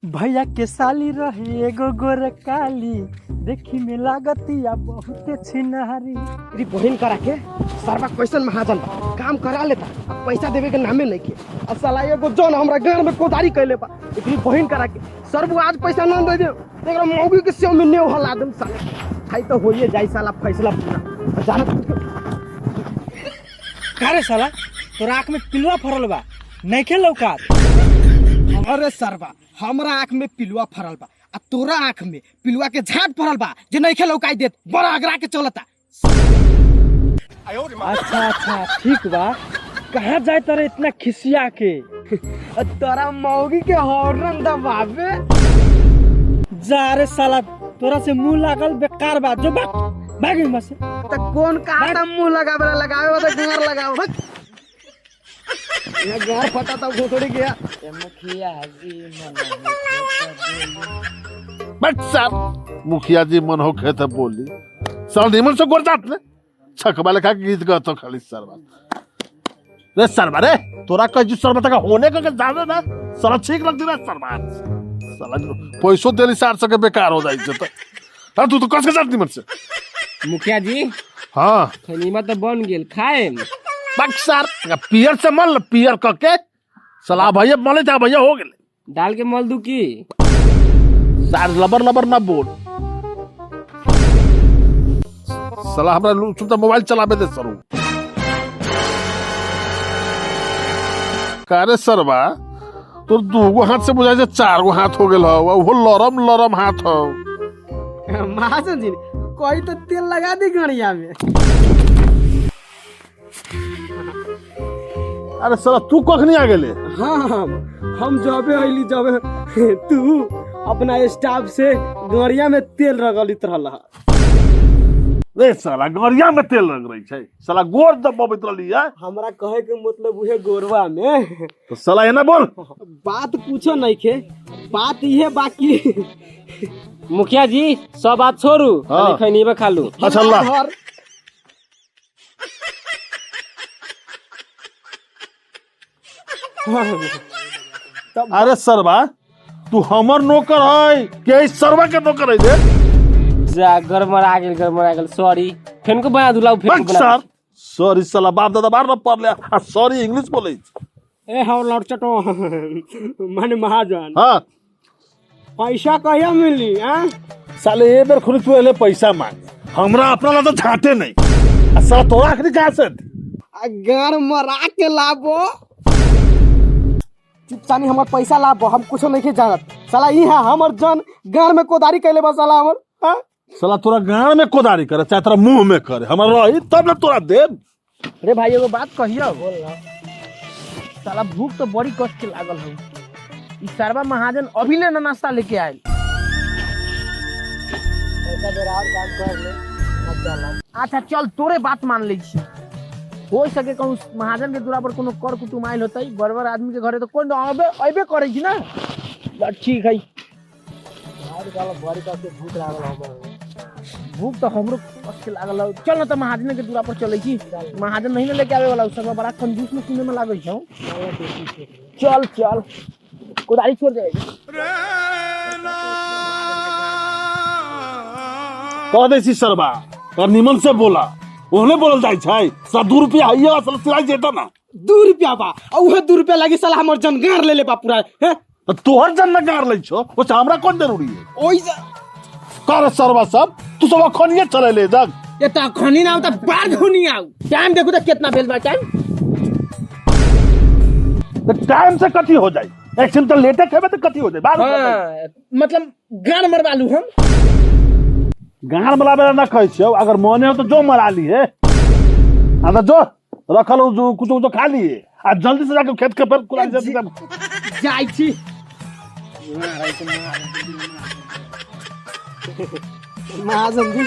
भैया के साली रहे एगो गोरकाली, देखी में लागतिया बहुते छिनारी। तेरी बहन करा के सरवा क्वेश्चन महाजन काम करा लेता, पैसा देवे के नामे नहीं के। और साला एगो जौन हमरा गांव में कोदारी कैले बा, तेरी बहन करा के सरबू आज पैसा ना दे दे, एकरा मौगी के सेव में नेव हला दम साला। खाई तो होइए जाई साला फैसला पूरा जानत। का रे साला तोरा आँख में पिलुआ फरल बा, नइखे लौकात? अरे सरवा हमरा आँख में पिलुआ फरल बा आ तोरा आँख में पिलुआ के झाट फरल बा जे नइखे लौकाई देत, बड़ा अगरा के चलता। अच्छा अच्छा ठीक बा, कहाँ जाए तारे इतना खिसिया के? तोरा मौगी के हॉर्न दबावे। जा रे साला तोरा से मुंह लागल बेकार बा, जो भाग यहाँ से। तो कौन कहा मुंह लगावे लगावे तो गार लगाओ। ये गार फटा तो घोटड़ी गया। मुखिया जी बट सर मुखिया जी मन हो खे तो बोली सर निमन से गोर जात ने छकबा लेखा गीत गातो खाली सरवा रे सरवा रे तोरा कह जी सरवा तक होने का जाने ना साला ठीक लग रे सरवा साला पैसो देली 400 के बेकार हो जाई त हां तू तो कस के जात निमन से। मुखिया जी हां खनीमा तो बन गेल खाए। बट सर पियर से मल पियर क के साला भैया मले जा भैया हो गेले डाल के मल दू की सर लबर लबर ना बोल साला हमरा चुप मोबाइल चलाबे दे सरू कारे सरवा तोर दूगो हाथ से बुझाई से 4 हाथ हो गेल हो वो लरम लरम हाथ हो। महाजन जी कोई तो तेल लगा दी गड़िया में। अरे साला तू कखनी आ गेले? हाँ हम जबे आइली जबे तू अपना स्टाफ से गड़िया में तेल रगलित रहला। रे साला गड़िया में तेल रग रही छै साला गोर दबाबत रहली है। हमरा कहे के मतलब उहे गोरवा में तो साला एना बोल बात पूछो नहीं खे, बात ये बाकी मुखिया जी सब बात छोड़ू खैनीबे खा लू। अच्छा अल्लाह अरे सरवा तू हमर नौकर है के सरवा के नौकर है रे? जा गड़बड़ा गेल सॉरी फेन को बना दुलाऊ फेन को बना सॉरी साला बाप दादा बार न पढ़ ले आ सॉरी इंग्लिश बोले। ए हम लड़चटो माने महाजन हां पैसा कहिया मिली हैं? साले ए बेर खुद तू ले पैसा मांग हमरा अपना ला तो झाटे नहीं आ साला तोरा आखरी का से गार मरा के लाबो चुपचानी हमर पैसा लाबो हम कुछो नहीं के जानत। साला ई है हमर जन गार में कोदारी कैले बा साला हमर। हां साला तोरा गांव में कोदारी करे चाहे तेरा मुंह में करे हमरा रही तब न तोरा देब। अरे भाई एगो बात कहियो बोल ना साला भूख तो बड़ी कष्ट के लागल हो। ई सरवा महाजन अभी ले नाश्ता लेके आइल। ऐसा बेर और काम कर ले मत चला। अच्छा चल तोरे बात मान ले छी, हो सके कहूं महाजन के दूरा पर कोनो कर कुटुम आइल होतई बड़बर आदमी के घरे तो कोन अबे करे छी ना। ठीक है भाई गाल बड़ी का के भूख लागल हमर, भूख तो हमरो कष्ट के लागल हो। चल ना तो महाजन के दूरा पर चले छी, महाजन नहीं लेके आवे वाला सब बड़ा कंजूस में सुने में लागै छौ। चल चल कोदारी छोड़ दे कह दे सी सरवा और निमन से बोला ओहने बोलल जाय छै सा 2 रुपया आइए असल सिलाई जेता ना 2 रुपया बा ओहे 2 रुपया लागी साला हमर जन गार ले बा पूरा हैं। तोहर जन न गार लै छो ओ हमरा कोन जरूरी है ओइ कर सरवा सब तू सब खनिए चले ले जग ये त खनी ना त बार खनी आउ। टाइम देखू त कितना भेल बा टाइम तो टाइम से कथी हो जाए एक्शन तो लेटे खेबे तो कथी हो जाए बार मतलब गान मरवालू हम गार मराबे ना कहै छियो अगर मने हो तो जो मरा ली है आ तो जो रखल हो जो कुछ तो खा लिए आ जल्दी से जाके खेत के पर कुला जाई छी। महाजन जी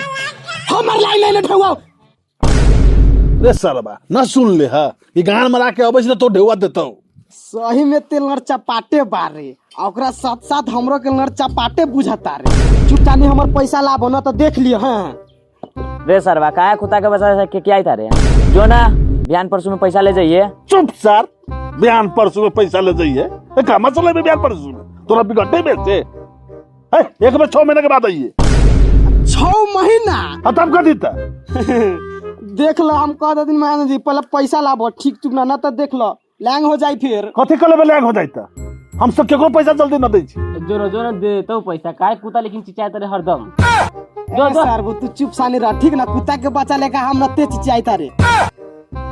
हमर लाइन ले ठेवा रे सरबा ना सुन ले हा ई गार मरा के अबै छ तो ढेवा देतौ। सही में तेल नर चपाटे बारे ओकरा साथ साथ हमरो के नर चपाटे बुझाता रे। चुपचानी हमर पैसा लाभ न तो देख लियो। हां रे सरवा काया कुत्ता के बचा के क्या था रे जो ना बिहान परसों में पैसा ले जाइए। चुप सर बयान परसों में पैसा ले जाइए काम चले बयान परसों में तोरा बिगड़ते में से है, एक बार 6 महीने के बाद आइए 6 महीना तब कर देता देख लो हम कह दिन में जी पहले पैसा लाबो ठीक चुक ना तो देख लो लैंग हो जाई फिर कथी कर लेबे लैंग हो जाता हम सब केकरो पैसा जल्दी न दै छी जो दे तो पैसा काय कुत्ता लेकिन चिचाए तारे हरदम सर वो तू चुप सानी रह ठीक ना कुत्ता के बच्चा लेकर हम नते चिचियाई तारे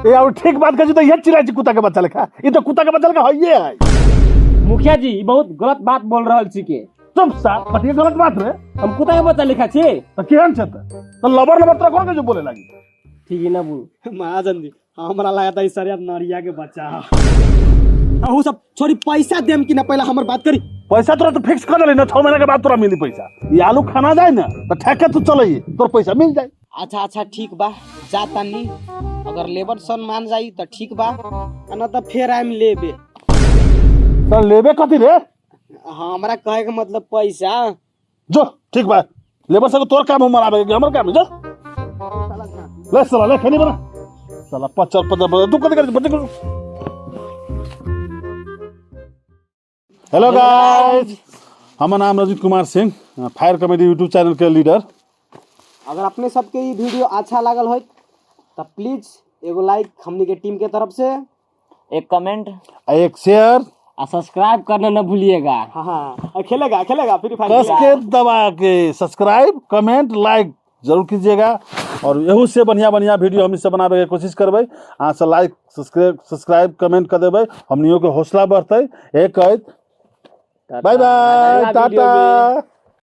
ए और ठीक बात कर तो ये चिल्लाई छी कुत्ता के बच्चा लेखा ई तो कुत्ता के बच्चा लेखा होइए है मुखिया जी ई बहुत गलत बात बोल रहल छी के चुप सा कथी गलत बात रे हम कुत्ता के बच्चा लिखा छी तो केहन छै तो लबर लबर तोरा कोन के जो बोले लागी ठीक है ना बोल महाजन जी हमरा लगा था सर नरिया के बच्चा वो सब छोड़ी पैसा देम कि ना पहले हमर बात करी पैसा तोरा तो फिक्स कर देली ना 6 महीने के बाद तोरा मिली पैसा ये आलू खाना जाए ना तो ठेके तू चलइए तोर पैसा मिल जाए अच्छा ठीक बा जा तानी अगर लेबर सन मान जाई तो ठीक बा ना तो फिर आइम लेबे तो लेबे कथी रे हमरा कहे के मतलब पैसा जो ठीक बा लेबर से तोर काम हमर आवे हमर काम जो ले साला ले खनी बना साला 50 तू कथी कर बच्चे हेलो गाइस हमारा नाम Rajit Kumar Singh fire comedy YouTube channel के लीडर अगर अपने सबके ये वीडियो अच्छा लागल हो तो प्लीज एगो लाइक हमनी के टीम के तरफ से एक कमेंट एक शेयर और सब्सक्राइब करना न भूलिएगा हाँ खेलेगा फ्री कस फायर के दबा के सब्सक्राइब कमेंट लाइक जरूर कीजिएगा और यहू से बढ़िया बढ़िया वीडियो हम इससे बनावे के कोशिश करबै अहाँ से लाइक सब्सक्राइब कमेंट कर देबै हमनियों के हौसला बढ़तै एक बाय बाय टाटा।